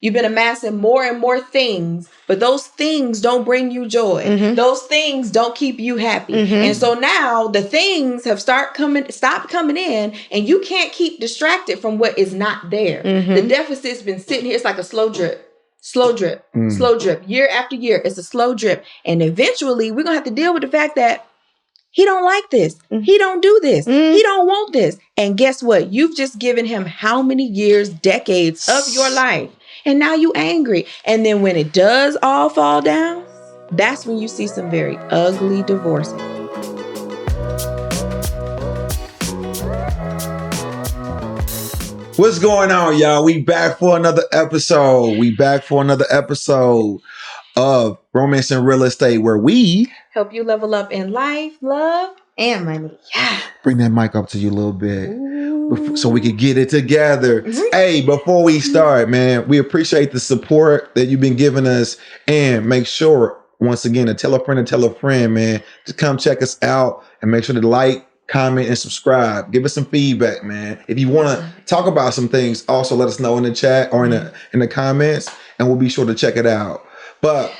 You've been amassing more and more things, but those things don't bring you joy. Mm-hmm. Those things don't keep you happy. Mm-hmm. And so now the things have stopped coming in, and you can't keep distracted from what is not there. Mm-hmm. The deficit's been sitting here. It's like a slow drip, slow drip, slow drip. Year after year, it's a slow drip. And eventually we're going to have to deal with the fact that he don't like this. Mm. He don't do this. Mm. He don't want this. And guess what? You've just given him how many years, decades of your life. And now you angry. And then when it does all fall down, that's when you see some very ugly divorces. What's going on, y'all? We back for another episode. Of Romance and Real Estate, where we help you level up in life, love, and money. Yeah. Bring that mic up to you a little bit so we can get it together. Mm-hmm. Hey, before we start, man, we appreciate the support that you've been giving us, and make sure, once again, to tell a friend, man, to come check us out, and make sure to like, comment, and subscribe. Give us some feedback, man. If you want to talk about some things, also let us know in the chat or in the comments, and we'll be sure to check it out. But,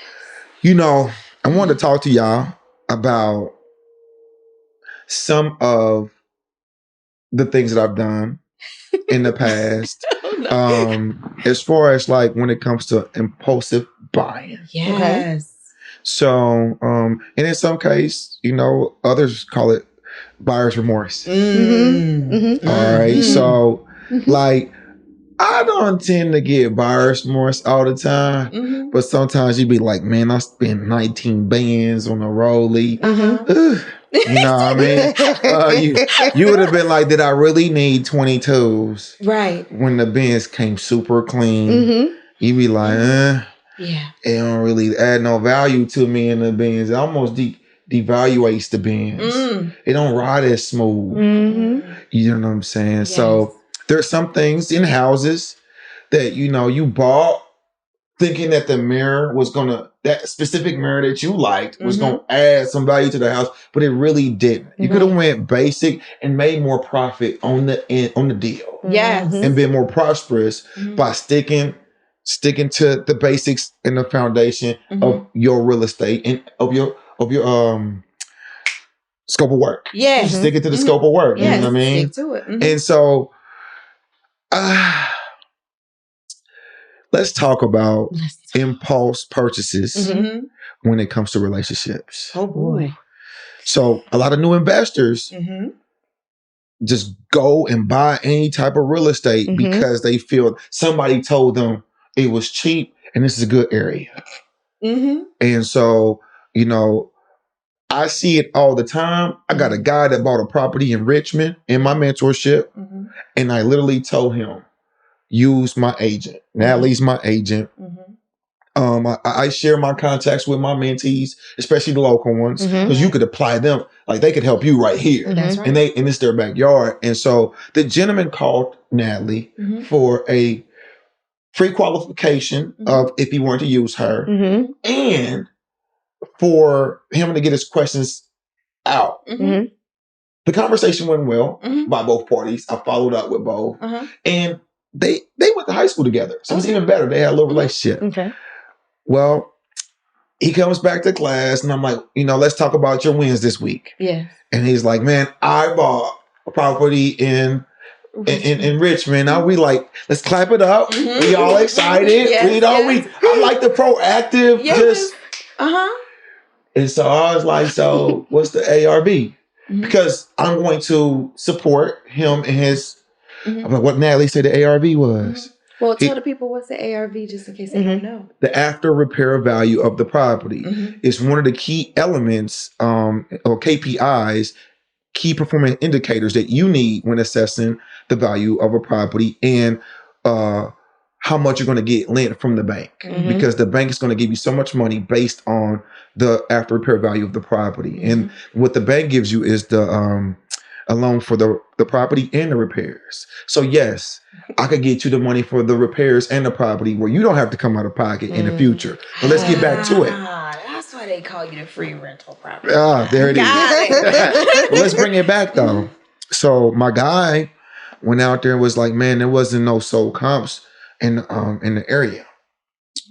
you know, I wanted to talk to y'all about some of the things that I've done in the past. As far as like when it comes to impulsive buying. Yes. Okay. So, and in some case, you know, others call it buyer's remorse. Mm-hmm. Mm-hmm. All right. Mm-hmm. So, like, I don't tend to get buyer's remorse all the time, but sometimes you be like, man, I spent 19 bands on a rollie. You know what I mean? You would have been like, did I really need 22s? Right. When the bands came super clean, you be like, yeah, it don't really add no value to me in the bands. It almost devaluates the bands. It don't ride as smooth. You know what I'm saying? Yes. So there's some things in houses that, you know, you bought thinking that the mirror was that specific mirror that you liked was going to add some value to the house, but it really didn't. You could have went basic and made more profit on the deal. Yes. And been more prosperous by sticking to the basics and the foundation of your real estate and of your scope of work. Yes. Sticking to the scope of work. Yes. You know what I mean? Stick to it. And so let's talk about impulse purchases when it comes to relationships. Oh boy. So a lot of new investors just go and buy any type of real estate because they feel somebody told them it was cheap and this is a good area. And so, you know, I see it all the time. I got a guy that bought a property in Richmond in my mentorship, and I literally told him, use my agent. Natalie's my agent. I share my contacts with my mentees, especially the local ones, because you could apply them. Like, they could help you right here. That's right. And it's their backyard. And so the gentleman called Natalie for a free qualification of if he wanted to use her, and for him to get his questions out. The conversation went well by both parties. I followed up with both. And they went to high school together. So it was even better. They had a little relationship. Okay. Well, he comes back to class and I'm like, you know, let's talk about your wins this week. Yes. And he's like, man, I bought a property in Richmond. Now we like, let's clap it up. We all excited. I like the proactive. Just And so I was like, so what's the ARV? Because I'm going to support him in his what Natalie said the ARV was. Well, tell the people what's the ARV just in case they don't know. The after repair value of the property is one of the key elements or KPIs, key performance indicators that you need when assessing the value of a property and how much you're going to get lent from the bank, because the bank is going to give you so much money based on the after repair value of the property. And what the bank gives you is the a loan for the property and the repairs. So yes, I could get you the money for the repairs and the property where you don't have to come out of pocket in the future. But let's get back to it. That's why they call you the free rental property. There it is. Well, let's bring it back though. So my guy went out there and was like, man, there wasn't no sold comps in the area.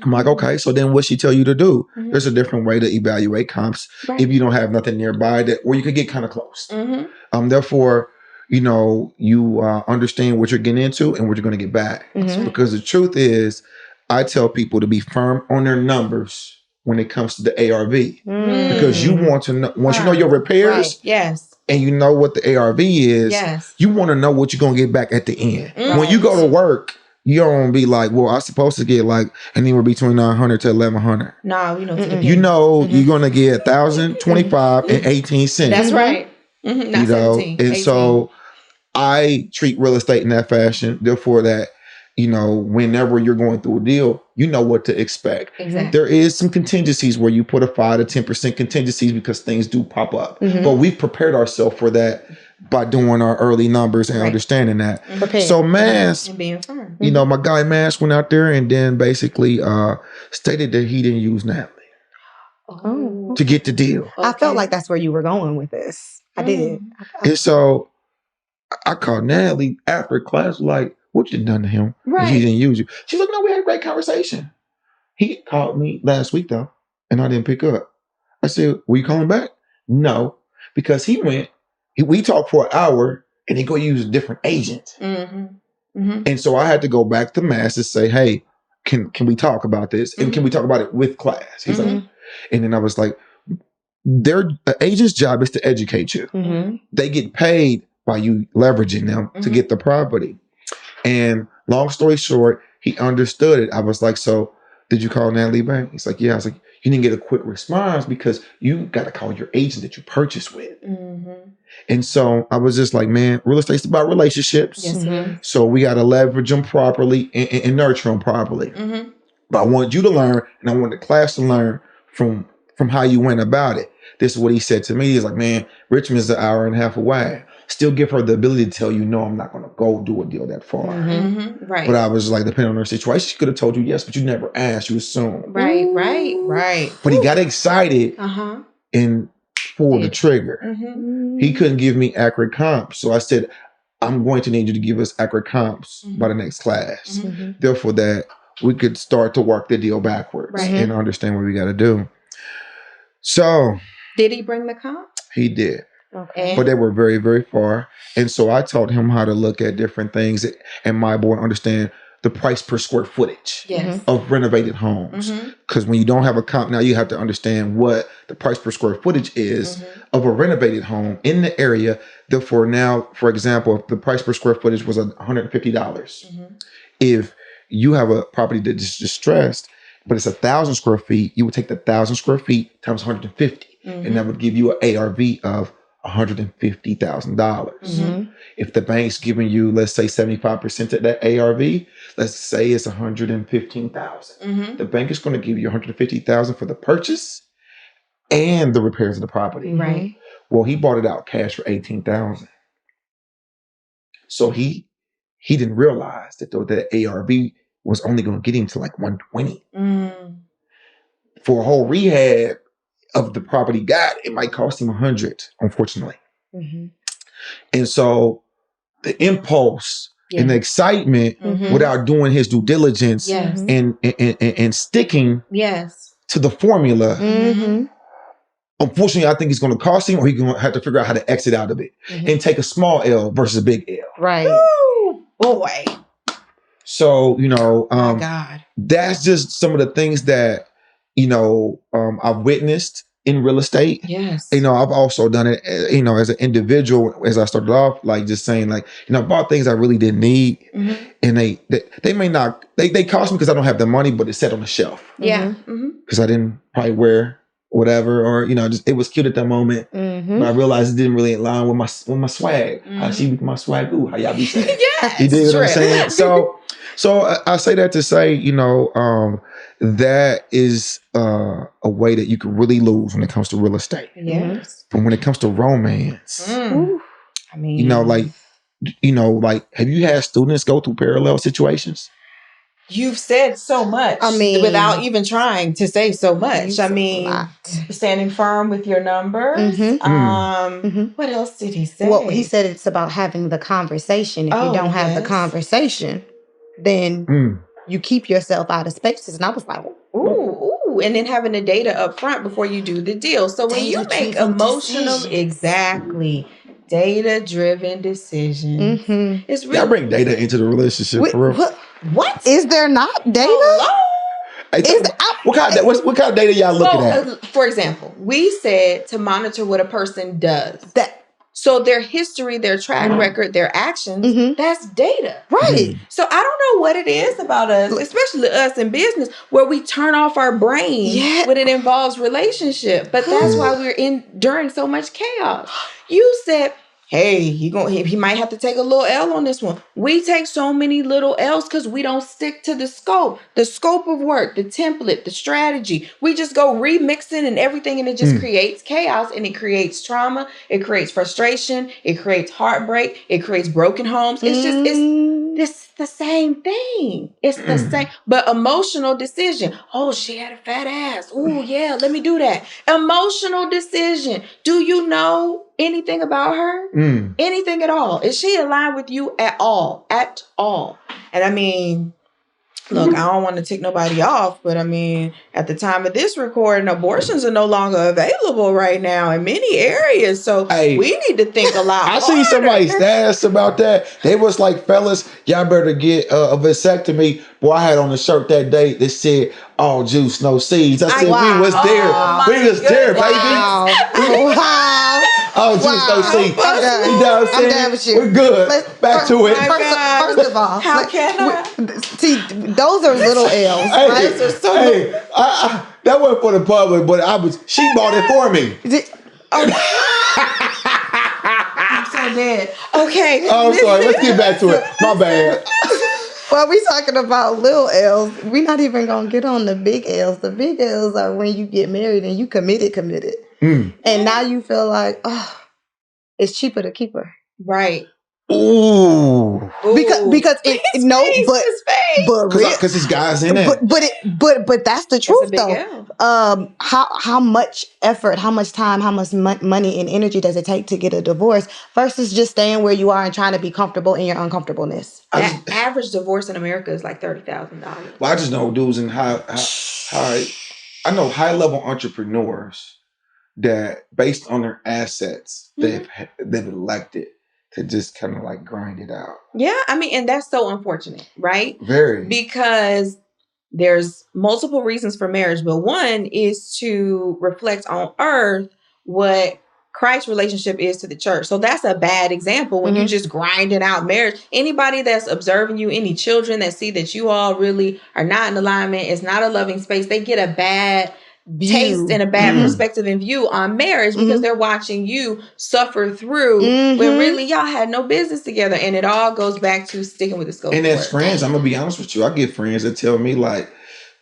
I'm like, okay, so then what she tell you to do? Mhm. There's a different way to evaluate comps if you don't have nothing nearby that, or you could get kind of close. Therefore, you understand what you're getting into and what you're going to get back. Because the truth is, I tell people to be firm on their numbers when it comes to the ARV. Because you want to know, once you know your repairs, and you know what the ARV is, you want to know what you're going to get back at the end. When you go to work, you don't be like, well, I'm supposed to get like anywhere between 900 to 1100. No, you know, you're going to get 1,025 and 18 cents. That's right. Not 17, and 18. So I treat real estate in that fashion. Therefore, that whenever you're going through a deal, you know what to expect. Exactly. There is some contingencies where you put a 5 to 10% contingencies because things do pop up. But we've prepared ourselves for that by doing our early numbers and understanding that. So Mass, and being firm. my guy Mass went out there and then basically stated that he didn't use Natalie to get the deal. Okay. I felt like that's where you were going with this. I did. And so I called Natalie after class, like, what you done to him? Right. He didn't use you. She's like, no, we had a great conversation. He called me last week, though, and I didn't pick up. I said, were you calling back? No, because we talked for an hour, and he go use a different agent. And so I had to go back to Mass and say, hey, can we talk about this? And can we talk about it with class? He's like, and then I was like, their agent's job is to educate you. They get paid by you leveraging them to get the property. And long story short, he understood it. I was like, so did you call Natalie back? He's like, yeah. I was like, you didn't get a quick response because you got to call your agent that you purchased with. And so I was just like, man, real estate's about relationships. Yes, so we got to leverage them properly and nurture them properly. But I want you to learn, and I want the class to learn from how you went about it. This is what he said to me. He's like, man, Richmond's an hour and a half away. Still give her the ability to tell you, no, I'm not going to go do a deal that far. Right. But I was like, depending on her situation, she could have told you yes, but you never asked. You assumed. Right. But he got excited and pulled the trigger. He couldn't give me accurate comps. So I said, I'm going to need you to give us accurate comps by the next class. Therefore, that we could start to work the deal backwards and understand what we got to do. So. Did he bring the comp? He did. Okay. But they were very, very far. And so I taught him how to look at different things and my boy understand the price per square footage of renovated homes. Because when you don't have a comp now, you have to understand what the price per square footage is of a renovated home in the area. Therefore, now, for example, if the price per square footage was $150, if you have a property that is distressed, but it's 1,000 square feet, you would take the 1,000 square feet times 150, and that would give you an ARV of $150,000. If the bank's giving you, let's say, 75% of that ARV, let's say it's $115,000. The bank is going to give you $150,000 for the purchase and the repairs of the property. Right. Well, he bought it out cash for $18,000. So he didn't realize that the ARV was only going to get him to like 120. For a whole rehab of the property it might cost him 100, unfortunately. And so the impulse and the excitement without doing his due diligence and sticking to the formula, unfortunately, I think it's going to cost him, or he's going to have to figure out how to exit out of it and take a small L versus a big L. Right. Woo! Boy. So, God. That's just some of the things that, I've witnessed in real estate. Yes. I've also done it, as an individual, as I started off, like just saying like, I bought things I really didn't need. And they may not, they cost me because I don't have the money, but it's set on the shelf. Yeah. Because I didn't probably wear whatever, or, just, it was cute at that moment. But I realized it didn't really align with my swag. How she with my swag, ooh, how y'all be saying? Yes. You dig what I'm saying? So I say that to say, that is a way that you can really lose when it comes to real estate. Yes. But when it comes to romance, I mean, like, have you had students go through parallel situations? You've said so much. I mean, without even trying to say so much. I mean, standing firm with your numbers. What else did he say? Well, he said it's about having the conversation. If you don't have the conversation, then you keep yourself out of spaces. And I was like, ooh, and then having the data up front before you do the deal. So when you make emotional, exactly, data-driven decisions, it's really y'all bring data into the relationship for real. What is there not data? Hello? What kind of data y'all looking at? For example, we said to monitor what a person does. So their history, their track record, their actions, that's data. Right. So I don't know what it is about us, especially us in business, where we turn off our brain when it involves relationship. But that's why we're enduring so much chaos. You said, hey, he might have to take a little L on this one. We take so many little L's because we don't stick to the scope of work, the template, the strategy. We just go remixing and everything, and it just creates chaos, and it creates trauma. It creates frustration. It creates heartbreak. It creates broken homes. It's the same thing. It's the same, but emotional decision. Oh, she had a fat ass. Oh, yeah, let me do that. Emotional decision. Do you know anything about her? Anything at all? Is she aligned with you at all? At all? And I mean, look, I don't want to tick nobody off, but I mean, at the time of this recording, abortions are no longer available right now in many areas. So we need to think a lot I seen somebody status about that. They was like, fellas, y'all better get a vasectomy. Boy, I had on a shirt that day that said, all juice, no seeds. I said, we was there. We was there, baby. All juice, no seeds. I'm done. You know what I'm saying? done with you. We're good. Back to it. First of all, how can I? See, those are little L's, right? That wasn't for the public, but she bought it for me. I'm so dead. Okay. Oh, I'm sorry. Let's get back to it. My bad. Well, we talking about little L's. We're not even gonna get on the big L's. The big L's are when you get married and you committed. And now you feel like, oh, it's cheaper to keep her. Right. Ooh. Because because it's guys in it. But that's the truth though. How much effort, how much time, how much money and energy does it take to get a divorce versus just staying where you are and trying to be comfortable in your uncomfortableness? Average divorce in America is like $30,000. Well, I just know dudes in high level entrepreneurs that, based on their assets, they've elected to just kind of like grind it out. Yeah, I mean, and that's so unfortunate, right? Very. Because there's multiple reasons for marriage, but one is to reflect on earth what Christ's relationship is to the church. So that's a bad example when you just grinding out marriage. Anybody that's observing you, any children that see that you all really are not in alignment, it's not a loving space, they get a bad taste and a bad perspective and view on marriage because they're watching you suffer through when really y'all had no business together. And it all goes back to sticking with the scope. And as friends, I'm gonna be honest with you, I get friends that tell me like,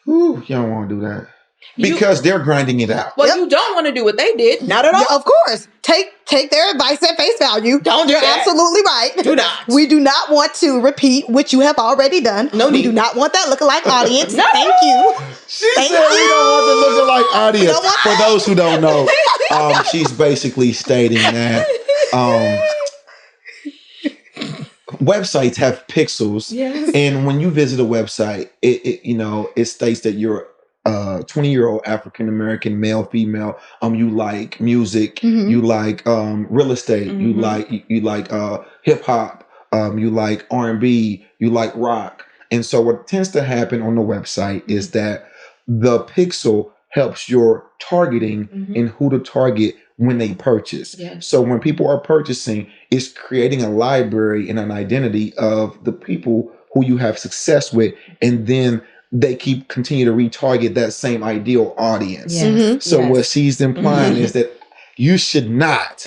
"Ooh, you don't want to do that." Because they're grinding it out. Well, you don't want to do what they did. Not at all. Of course. Take their advice at face value. Don't do You're that. absolutely right. Do not. We do not want to repeat what you have already done. No need. We do not want that lookalike audience. No. Thank you. She said we don't want the lookalike audience. For those who don't know, she's basically stating that websites have pixels. Yes. And when you visit a website, it states that you're 20-year-old African-American male, female. You like music, you like real estate, you like hip hop, you like R&B, you like rock. And so what tends to happen on the website is that the pixel helps your targeting and who to target when they purchase. Yes. So when people are purchasing, it's creating a library and an identity of the people who you have success with, and then they continue to retarget that same ideal audience. Yes. So what she's implying is that you should not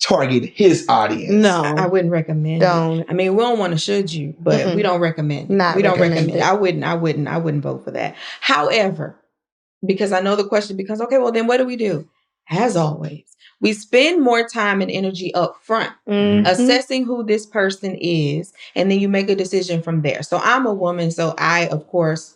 target his audience. No. I wouldn't recommend it. I mean, we don't want to should you, but we don't recommend it. We don't recommend it. I wouldn't vote for that. However, because I know the question becomes, okay, well then what do we do? As always, we spend more time and energy up front assessing who this person is, and then you make a decision from there. So I'm a woman, so I, of course,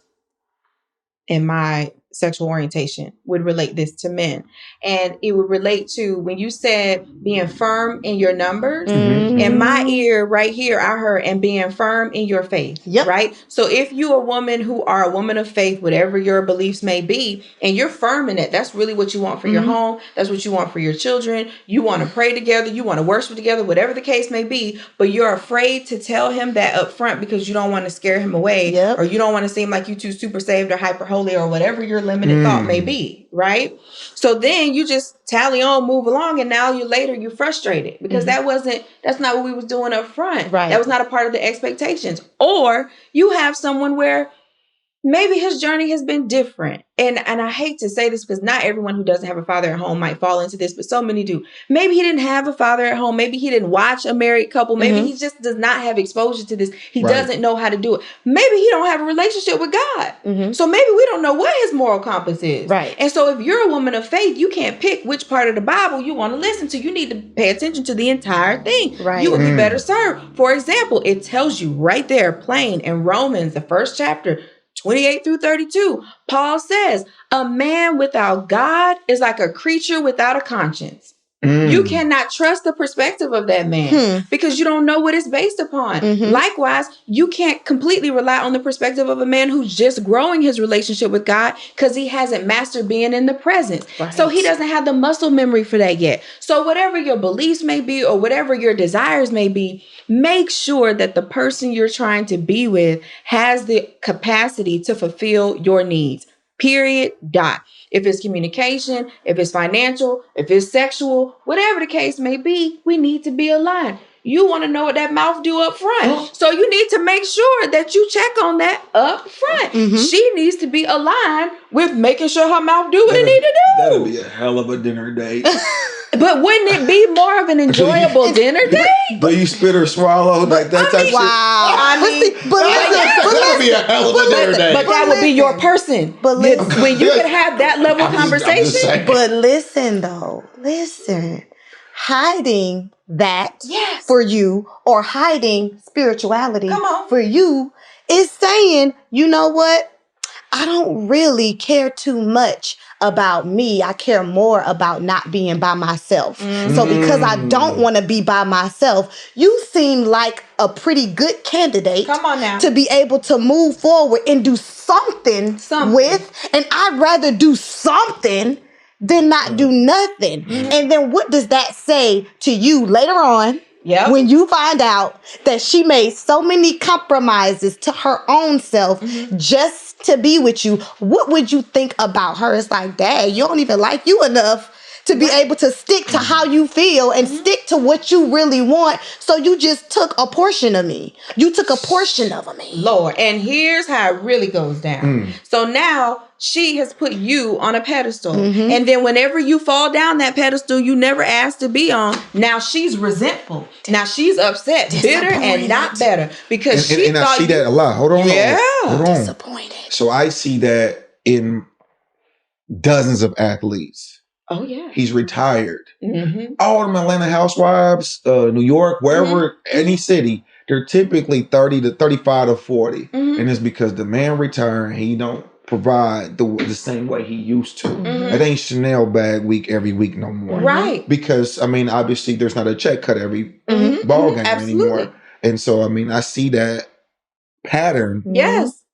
in my sexual orientation would relate this to men. And it would relate to when you said being firm in your numbers. In my ear right here, I heard, and being firm in your faith. Yep. Right? So if you're a woman who are a woman of faith, whatever your beliefs may be, and you're firm in it, that's really what you want for your home. That's what you want for your children. You want to pray together. You want to worship together, whatever the case may be. But you're afraid to tell him that up front because you don't want to scare him away. Yep. Or you don't want to seem like you too super saved or hyper holy or whatever your limited thought may be. Right? So then you just tally on, move along, and now you're frustrated because that's not what we was doing up front. Right. That was not a part of the expectations. Or you have someone where maybe his journey has been different. And I hate to say this because not everyone who doesn't have a father at home might fall into this, but so many do. Maybe he didn't have a father at home. Maybe he didn't watch a married couple. Maybe he just does not have exposure to this. He doesn't know how to do it. Maybe he don't have a relationship with God. So maybe we don't know what his moral compass is. Right. And so if you're a woman of faith, you can't pick which part of the Bible you want to listen to. You need to pay attention to the entire thing. Right. You would be better served. For example, it tells you right there, plain in Romans, the 1st chapter, 28 through 32, Paul says, a man without God is like a creature without a conscience. You cannot trust the perspective of that man because you don't know what it's based upon. Likewise, you can't completely rely on the perspective of a man who's just growing his relationship with God because he hasn't mastered being in the presence. Right. So he doesn't have the muscle memory for that yet. So whatever your beliefs may be or whatever your desires may be, make sure that the person you're trying to be with has the capacity to fulfill your needs. Period. Dot. If it's communication, if it's financial, if it's sexual, whatever the case may be, we need to be aligned. You want to know what that mouth do up front. So you need to make sure that you check on that up front. She needs to be aligned with making sure her mouth do what it need to do. That'll be a hell of a dinner date. But wouldn't it be more of an enjoyable dinner date? Do you spit or swallow like that type shit? Wow. That'll be a hell of a dinner date. But that would be your person. But listen, when you could have that level of I'm just conversation. saying. but listen though, hiding that for you or hiding spirituality for you is saying, you know what? I don't really care too much about me. I care more about not being by myself. So because I don't want to be by myself, you seem like a pretty good candidate to be able to move forward and do something with. And I'd rather do something than not do nothing. And then what does that say to you later on? Yep. When you find out that she made so many compromises to her own self just to be with you, what would you think about her? It's like, dad, you don't even like you enough to be able to stick to how you feel and stick to what you really want. So you just took a portion of me. You took a portion of me. Lord. And here's how it really goes down. So now she has put you on a pedestal. And then whenever you fall down that pedestal you never asked to be on, now she's resentful. Now she's upset, bitter, and not better. Because and I see that a lot. Hold on. Yeah. Hold on. Disappointed. So I see that in dozens of athletes. Oh, yeah. He's retired. All them Atlanta housewives, New York, wherever, any city, they're typically 30 to 35 to 40. And it's because the man retired, he don't provide the same way he used to. It ain't Chanel bag week every week no more. Right. Because, I mean, obviously there's not a check cut every ball game anymore. And so, I mean, I see that pattern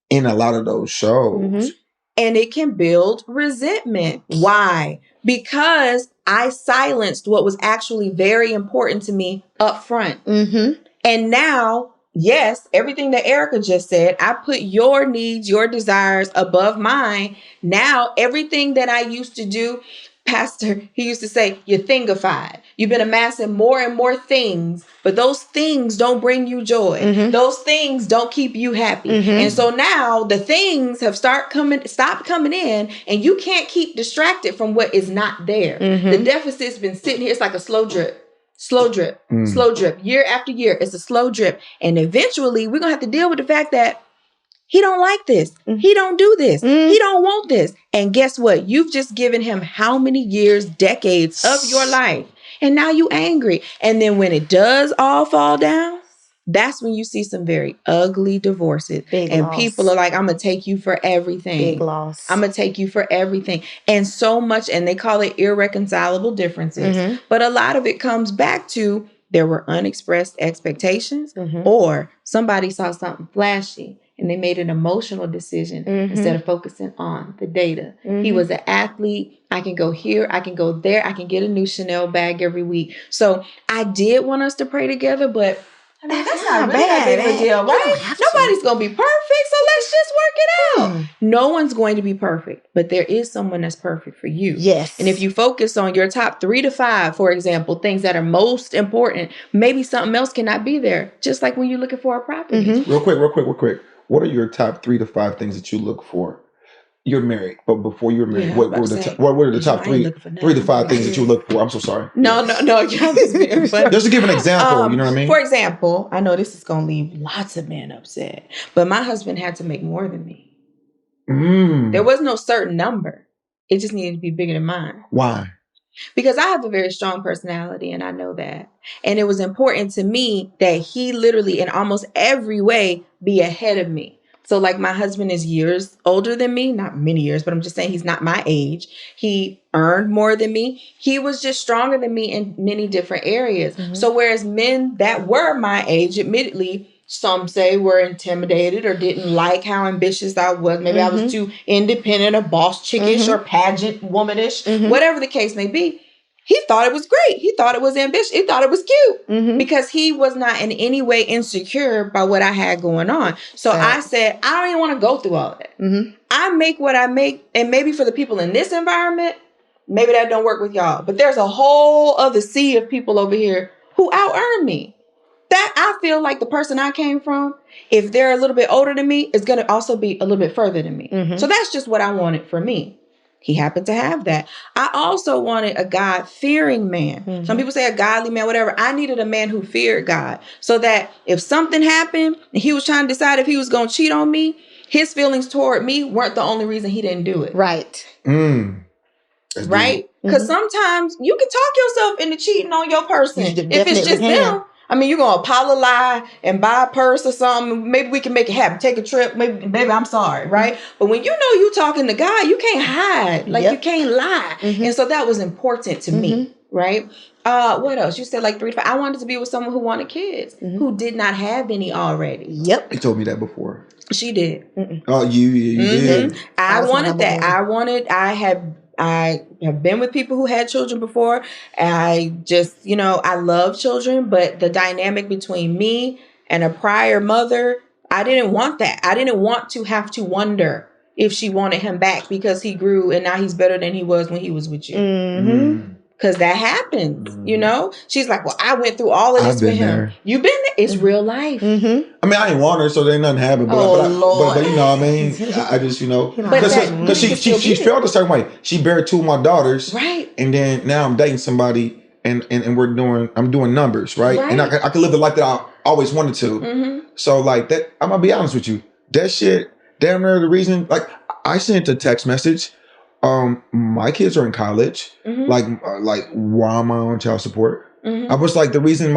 in a lot of those shows. And it can build resentment. Why? Because I silenced what was actually very important to me up front. And now, yes, everything that Erica just said, I put your needs, your desires above mine. Now, everything that I used to do, Pastor, he used to say, you're thingified. You've been amassing more and more things, but those things don't bring you joy. Those things don't keep you happy. And so now the things have stopped coming in, and you can't keep distracted from what is not there. The deficit's been sitting here. It's like a slow drip, slow drip, slow drip. Year after year, it's a slow drip. And eventually we're going to have to deal with the fact that he don't like this. He don't do this. He don't want this. And guess what? You've just given him how many years, decades of your life. And now you angry. And then when it does all fall down, that's when you see some very ugly divorces. Big and loss. people are like, I'm going to take you for everything. Big loss. I'm going to take you for everything. And so much, and they call it irreconcilable differences. But a lot of it comes back to there were unexpressed expectations, or somebody saw something flashy and they made an emotional decision instead of focusing on the data. He was an athlete. I can go here. I can go there. I can get a new Chanel bag every week. So I did want us to pray together, but I mean, that's not really that big of a deal, right? Nobody's going to be perfect, so let's just work it out. No one's going to be perfect, but there is someone that's perfect for you. Yes. And if you focus on your top 3 to 5, for example, things that are most important, maybe something else cannot be there. Just like when you're looking for a property. Real quick. What are your top 3 to 5 things that you look for? You're married, but before you're married, what were the top 3 to 5 things that you look for? I'm so sorry. No. Y'all just being funny. Just to give an example, you know what I mean? For example, I know this is going to leave lots of men upset, but my husband had to make more than me. There was no certain number. It just needed to be bigger than mine. Why? Because I have a very strong personality, and I know that. And it was important to me that he literally, in almost every way, be ahead of me. So like my husband is years older than me, not many years, but I'm just saying he's not my age. He earned more than me. He was just stronger than me in many different areas. So whereas men that were my age, admittedly, some say were intimidated or didn't like how ambitious I was. Maybe I was too independent or boss chickish or pageant womanish, whatever the case may be. He thought it was great. He thought it was ambitious. He thought it was cute because he was not in any way insecure by what I had going on. So I said, I don't even want to go through all of that. I make what I make. And maybe for the people in this environment, maybe that don't work with y'all. But there's a whole other sea of people over here who out-earn me. That I feel like the person I came from, if they're a little bit older than me, is going to also be a little bit further than me. So that's just what I wanted for me. He happened to have that. I also wanted a God-fearing man. Some people say a godly man, whatever. I needed a man who feared God so that if something happened and he was trying to decide if he was going to cheat on me, his feelings toward me weren't the only reason he didn't do it. Right. Right? Because sometimes you can talk yourself into cheating on your person. If it's just them. I mean, you're going to apologize and buy a purse or something. Maybe we can make it happen. Take a trip. Maybe I'm sorry, right? But when you know you're talking to God, you can't hide. Like, you can't lie. And so that was important to me, right? What else? You said like 3 to 5. I wanted to be with someone who wanted kids, who did not have any already. You told me that before. She did. Oh, you did. I wanted that. I have been with people who had children before. I just, I love children, but the dynamic between me and a prior mother, I didn't want that. I didn't want to have to wonder if she wanted him back because he grew and now he's better than he was when he was with you. Because that happens, She's like, well, I went through all of this with him. There. You've been there. It's real life. I mean, I ain't want her, so there ain't nothing happen. But, but you know what I mean? I just, because she felt a certain way. She buried 2 of my daughters. Right. And then now I'm dating somebody and I'm doing numbers, right? And I can live the life that I always wanted to. So like that, I'm going to be honest with you. That shit, damn near the reason, like I sent a text message. My kids are in college. Like why am I on child support? I was like, the reason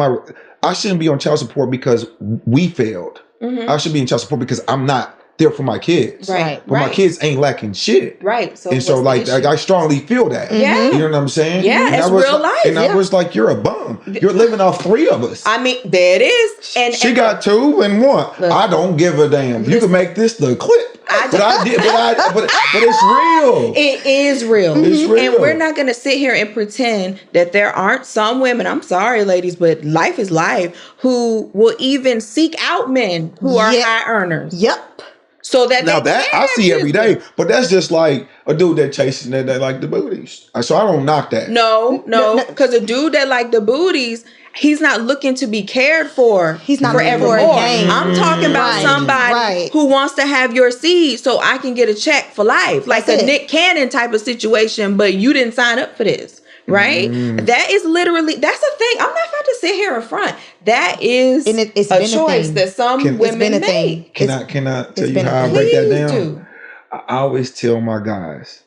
I shouldn't be on child support because we failed. I should be in child support because I'm not there for my kids. Right. But my kids ain't lacking shit. Right. So I strongly feel that. Yeah. You know what I'm saying? Yeah, and it's real life. And I was like, you're a bum. You're living off 3 of us. I mean, there it is. And she got 2 and 1. I don't give a damn. You can make this the clip. But it's real. It is real. It's real. And we're not going to sit here and pretend that there aren't some women, I'm sorry, ladies, but life is life, who will even seek out men who are high earners. Yep. So that now that I see every day, but that's just like a dude that chasing that like the booties. So I don't knock that. No, because a dude that like the booties, he's not looking to be cared for. He's not forevermore. I'm talking about somebody who wants to have your seed so I can get a check for life. Like a Nick Cannon type of situation, but you didn't sign up for this. Right? That is literally, that's a thing. I'm not about to sit here in front. That is a choice that some women make. Can I tell you how I break that down? I always tell my guys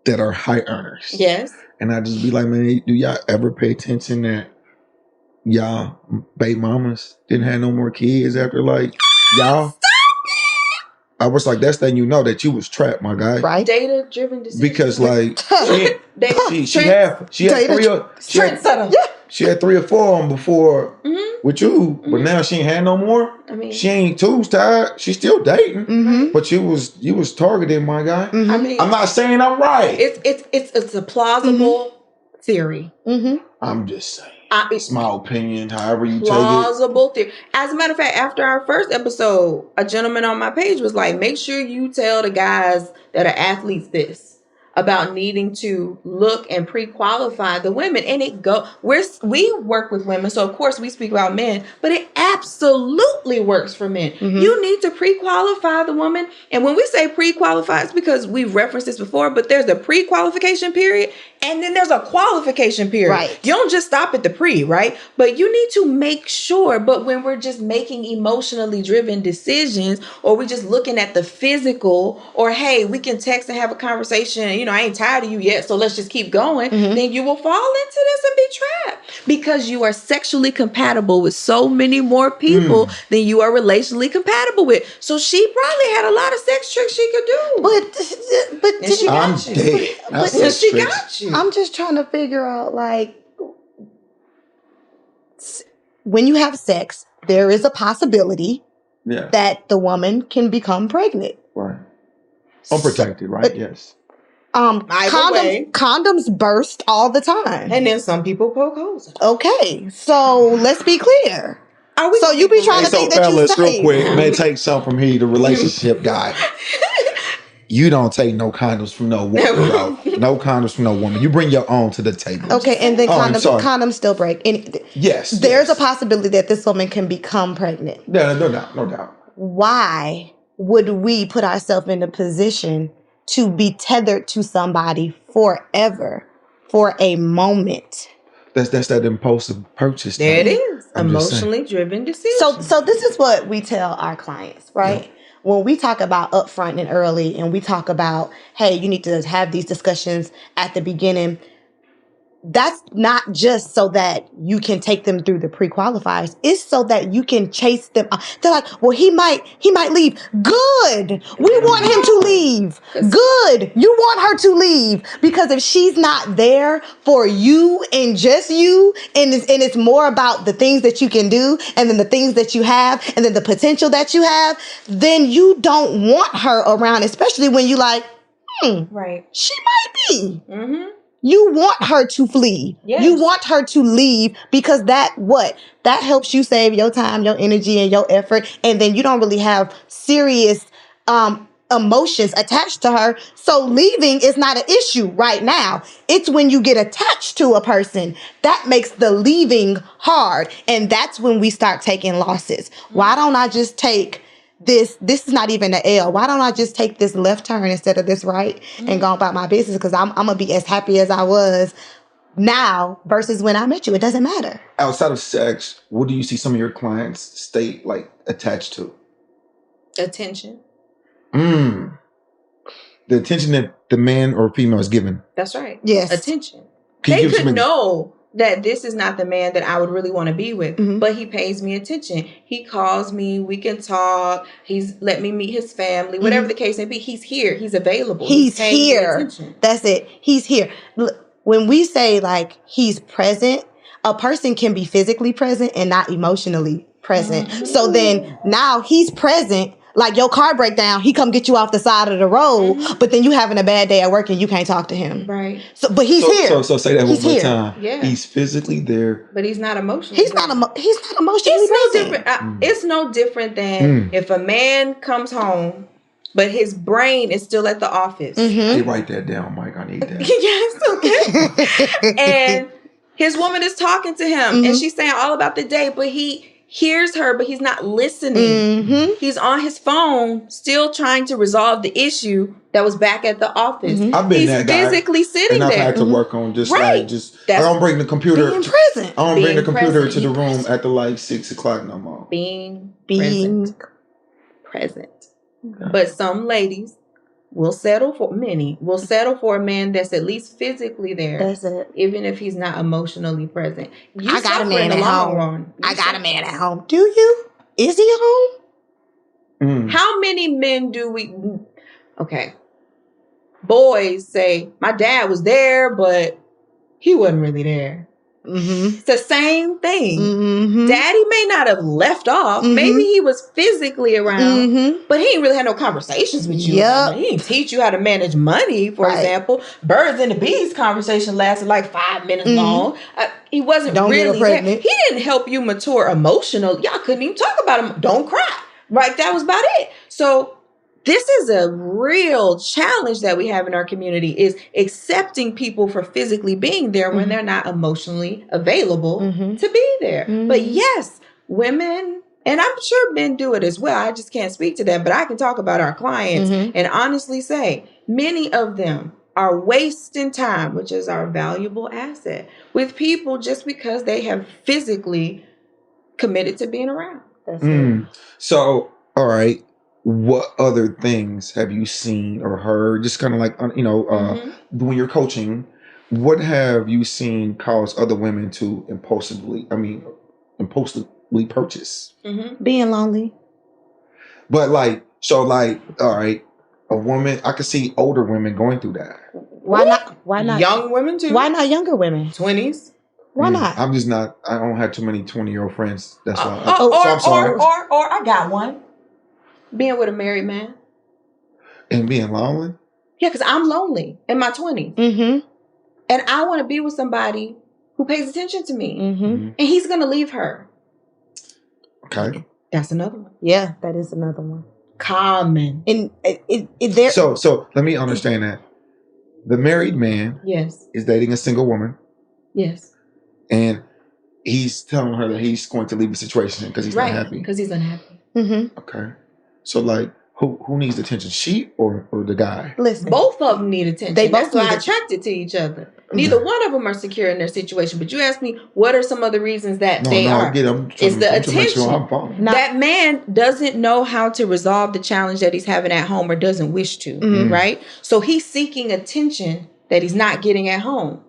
that are high earners. Yes. And I just be like, man, do y'all ever pay attention that y'all baby mamas didn't have no more kids after like y'all. I was like, that's then you know that you was trapped, my guy. Right. Data driven decisions. Because like she had she had three or four of them before with you, but now she ain't had no more. I mean, she ain't too tired. She's still dating, but you was targeted, my guy. I mean, I'm not saying I'm right. It's a plausible theory. I'm just saying. It's my opinion, however you take it. Plausible theory. As a matter of fact, after our first episode, a gentleman on my page was like, make sure you tell the guys that are athletes this about needing to look and pre-qualify the women. And we work with women, so of course we speak about men, but it absolutely works for men. You need to pre-qualify the woman. And when we say pre-qualify, it's because we've referenced this before, but there's a pre-qualification period and then there's a qualification period. Right. You don't just stop at the pre, right? But you need to make sure, but when we're just making emotionally driven decisions, or we're just looking at the physical, or hey, we can text and have a conversation, I ain't tired of you yet, so let's just keep going, then you will fall into this and be trapped. Because you are sexually compatible with so many more people than you are relationally compatible with. So she probably had a lot of sex tricks she could do. But and she got I'm you. dead. But she got you. I'm just trying to figure out, like, when you have sex, there is a possibility that the woman can become pregnant. Right. Unprotected, right? Yes. Condoms burst all the time. And then some people poke holes. Okay, so let's be clear. So you be trying to think that you fellas, real safe. quick, man, take something from me, the relationship guy. You don't take no condoms from no woman, bro. No condoms from no woman. You bring your own to the table. Okay, and then condoms still break. And yes. There's a possibility that this woman can become pregnant. No doubt. Why would we put ourselves in a position to be tethered to somebody forever for a moment? That's that impulsive purchase. There it is. Emotionally driven decision. So this is what we tell our clients, right? Yeah. When we talk about upfront and early, and we talk about, hey, you need to have these discussions at the beginning, that's not just so that you can take them through the pre-qualifiers. It's so that you can chase them. They're like, well, he might leave. Good. We want him to leave. Good. You want her to leave. Because if she's not there for you and just you, and it's more about the things that you can do, and then the things that you have, and then the potential that you have, then you don't want her around, especially when you like, right. She might be. You want her to flee. Yes. You want her to leave, because that helps you save your time, your energy, and your effort. And then you don't really have serious emotions attached to her. So leaving is not an issue right now. It's when you get attached to a person that makes the leaving hard. And that's when we start taking losses. Why don't I just take this is not even an L. Why don't I just take this left turn instead of this right and go about my business? Because I'm going to be as happy as I was now versus when I met you. It doesn't matter. Outside of sex, what do you see some of your clients stay like attached to? Attention. The attention that the man or female is given. That's right. Yes. Attention. They could know that this is not the man that I would really want to be with, but he pays me attention. He calls me, we can talk, he's let me meet his family, whatever the case may be. He's here, he's available. He's here. That's it. He's here. When we say like he's present, a person can be physically present and not emotionally present. So then now he's present. Like your car break down, he come get you off the side of the road, but then you having a bad day at work and you can't talk to him. Right. So, but he's here. So say that one more time. Yeah. He's physically there, but he's not emotionally. He's not emotionally present. It's no different than if a man comes home, but his brain is still at the office. Hey, write that down, Mike. I need that. Yes, okay. And his woman is talking to him, and she's saying all about the day, but he hears her, but he's not listening. He's on his phone, still trying to resolve the issue that was back at the office. I've been that guy, physically sitting and there. I've had to work on I don't bring the computer. Being present. I don't bring the computer to the room at the like 6 o'clock no more. Being present. Okay. But some ladies will settle for a man that's at least physically there. That's it. Even if he's not emotionally present. I got a man at home. I got a man at home. Do you? Is he home? How many men do we... Okay. Boys say, my dad was there, but he wasn't really there. It's the same thing. Daddy may not have left off. Maybe he was physically around, but he didn't really have no conversations with you. He didn't teach you how to manage money, for example. Birds and the Bees conversation lasted like 5 minutes long. He wasn't really there. He didn't help you mature emotionally. Y'all couldn't even talk about him. Don't cry. Right? That was about it. So this is a real challenge that we have in our community, is accepting people for physically being there when they're not emotionally available to be there. But yes, women, and I'm sure men do it as well. I just can't speak to them, but I can talk about our clients and honestly say many of them are wasting time, which is our valuable asset, with people just because they have physically committed to being around. That's it. So, all right. What other things have you seen or heard? Just kind of like, when you're coaching, what have you seen cause other women to impulsively purchase? Being lonely. But all right, a woman, I could see older women going through that. Why not? Young women too? Why not younger women? 20s? Why not? I'm just not, I don't have too many 20-year-old friends. That's why. I'm sorry. Or I got one. Being with a married man. And being lonely? Yeah, because I'm lonely in my 20s. And I want to be with somebody who pays attention to me. And he's going to leave her. Okay. That's another one. Yeah, that is another one. Common. And there. So let me understand that. The married man is dating a single woman. Yes. And he's telling her that he's going to leave the situation because he's not happy. Because he's unhappy. Okay. So who needs attention? She or the guy? Listen, both of them need attention. That's why attracted to each other. Neither one of them are secure in their situation. But you asked me, what are some other reasons that they are? It's the attention. That man doesn't know how to resolve the challenge that he's having at home or doesn't wish to, right? So he's seeking attention that he's not getting at home.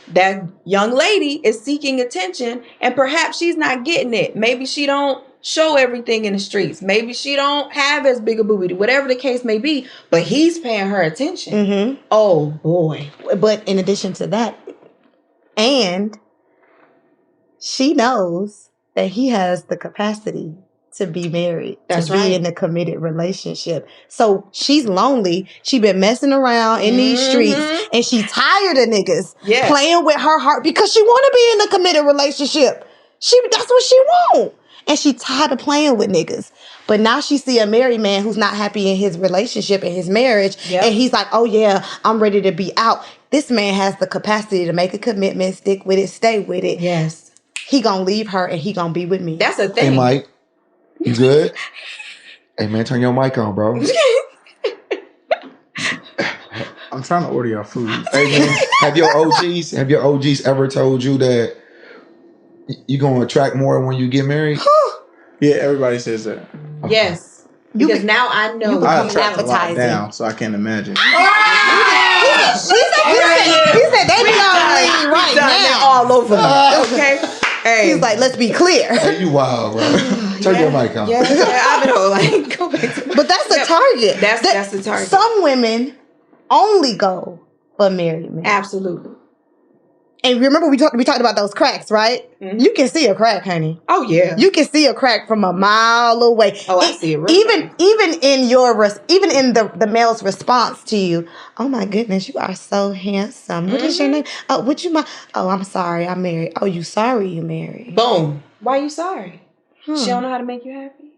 That young lady is seeking attention and perhaps she's not getting it. Maybe she don't show everything in the streets. Maybe she don't have as big a booty, whatever the case may be, but he's paying her attention. Oh boy. But in addition to that, and she knows that he has the capacity to be married, to be in a committed relationship. So she's lonely. She been messing around in these streets and she tired of niggas playing with her heart because she want to be in a committed relationship. That's what she want. And she tired of playing with niggas. But now she see a married man who's not happy in his relationship, in his marriage. And he's like, oh yeah, I'm ready to be out. This man has the capacity to make a commitment, stick with it, stay with it. Yes. He gonna leave her and he gonna be with me. That's a thing. Hey, Mike. You good? Hey, man, turn your mic on, bro. I'm trying to order your food. Hey, man, have your OGs ever told you that you're going to attract more when you get married? Yeah, everybody says that. Okay. Yes. Because now I know. I attract a lot down, so I can't imagine. He said they be on right now. All over me. Okay? Hey. He's like, let's be clear. Hey, you wild, bro. Turn your mic on. Yeah, I've been go back to But that's the target. That's the target. Some women only go for married men. Absolutely. And remember we talked about those cracks, right? You can see a crack, honey. Oh yeah. You can see a crack from a mile away. Oh, I see it. Even in the male's response to you. Oh my goodness, you are so handsome. What is your name? Oh, would you mind? Oh, I'm sorry, I'm married. Oh, you sorry you married? Boom. Why are you sorry? She don't know how to make you happy.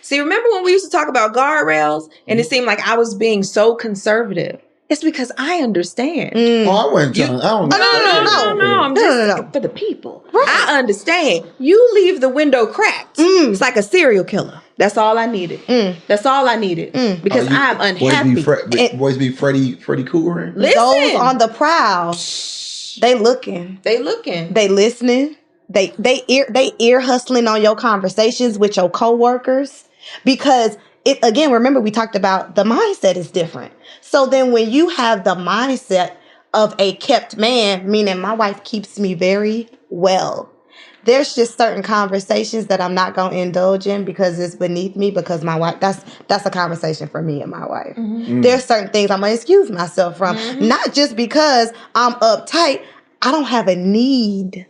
See, remember when we used to talk about guardrails and it seemed like I was being so conservative? It's because I understand. Oh, I wasn't trying. I don't know. No. I'm just for the people. Right. I understand. You leave the window cracked. It's like a serial killer. That's all I needed. That's all I needed. Because I'm unhappy. Boys be Freddy Cougaring. Those on the prowl, they looking. They listening. They ear hustling on your conversations with your coworkers because again, remember we talked about the mindset is different. So then when you have the mindset of a kept man, meaning my wife keeps me very well, there's just certain conversations that I'm not going to indulge in because it's beneath me, because my wife, that's a conversation for me and my wife. There's certain things I'm going to excuse myself from, not just because I'm uptight. I don't have a need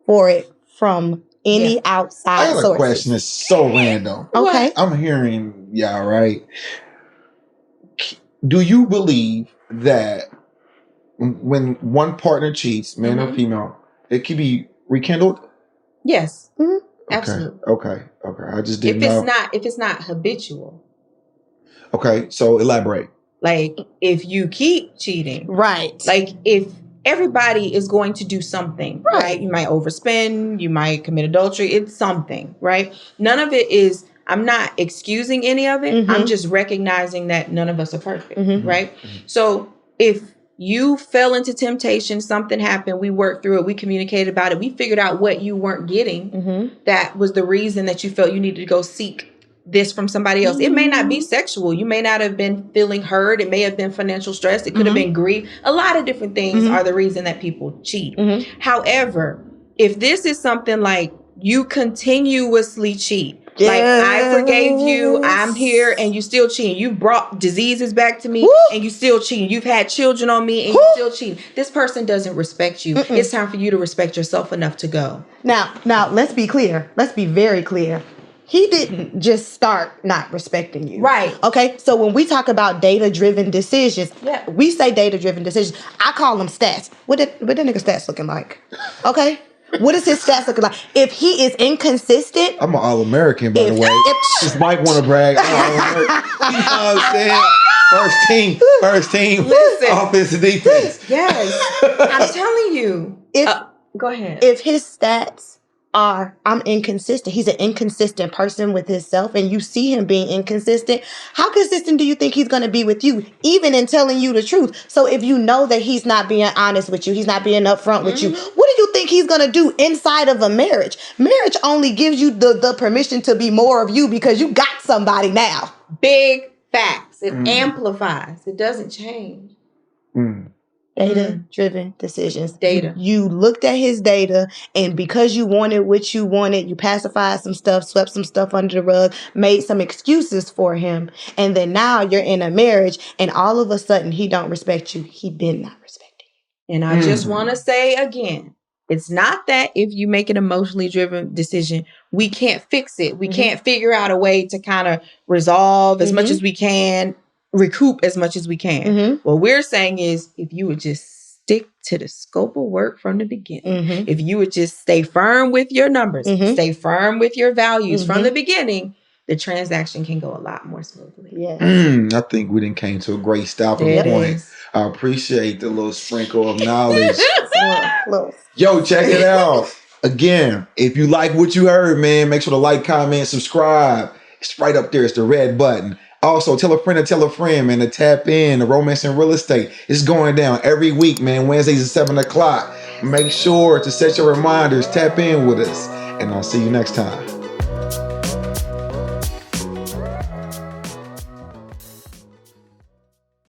for it from any outside I got sources. a question that's so random. Okay. I'm hearing y'all right. Do you believe that when one partner cheats, man or female, it can be rekindled? Yes. Mhm. Absolutely. Okay. I just didn't know. If it's not habitual. Okay, so elaborate. Like if you keep cheating. Right. Like if everybody is going to do something, right? You might overspend, you might commit adultery. It's something, right? None of it is, I'm not excusing any of it. I'm just recognizing that none of us are perfect, right? So if you fell into temptation, something happened, we worked through it, we communicated about it, we figured out what you weren't getting, that was the reason that you felt you needed to go seek this from somebody else. It may not be sexual. You may not have been feeling hurt. It may have been financial stress. It could have been grief. A lot of different things are the reason that people cheat. However, if this is something like you continuously cheat, like I forgave you, I'm here, and you still cheating. You brought diseases back to me, and you still cheating. You've had children on me, and you still cheating. This person doesn't respect you. It's time for you to respect yourself enough to go. Now, let's be clear. Let's be very clear. He didn't just start not respecting you. Right. Okay. So when we talk about data-driven decisions, we say data-driven decisions. I call them stats. What that nigga stats looking like? Okay. What is his stats looking like? If he is inconsistent. I'm an All-American, by the way. Just Mike want to brag. You know what I'm saying? First team. Listen. Offense and defense. Yes. I'm telling you. Go ahead. If his stats are, I'm inconsistent, he's an inconsistent person with himself, and you see him being inconsistent, how consistent do you think he's going to be with you, even in telling you the truth? So if you know that he's not being honest with you, he's not being upfront with you, what do you think he's going to do inside of a marriage? Marriage only gives you the permission to be more of you because you got somebody now. Big facts. It amplifies. It doesn't change. Data-driven decisions. Data. You looked at his data, and because you wanted what you wanted, you pacified some stuff, swept some stuff under the rug, made some excuses for him, and then now you're in a marriage, and all of a sudden he don't respect you. He been not respecting you. And I just want to say again, it's not that if you make an emotionally driven decision, we can't fix it. We can't figure out a way to kind of resolve as much as we can, recoup as much as we can. What we're saying is, if you would just stick to the scope of work from the beginning, if you would just stay firm with your numbers, stay firm with your values from the beginning, the transaction can go a lot more smoothly. I think we done came to a great stopping point. I appreciate the little sprinkle of knowledge. Yo, check it out. Again, if you like what you heard, man, make sure to like, comment, subscribe. It's right up there. It's the red button. Also, tell a friend, man, to tap in. The Romance and Real Estate is going down every week, man. Wednesdays at 7 o'clock. Make sure to set your reminders. Tap in with us. And I'll see you next time.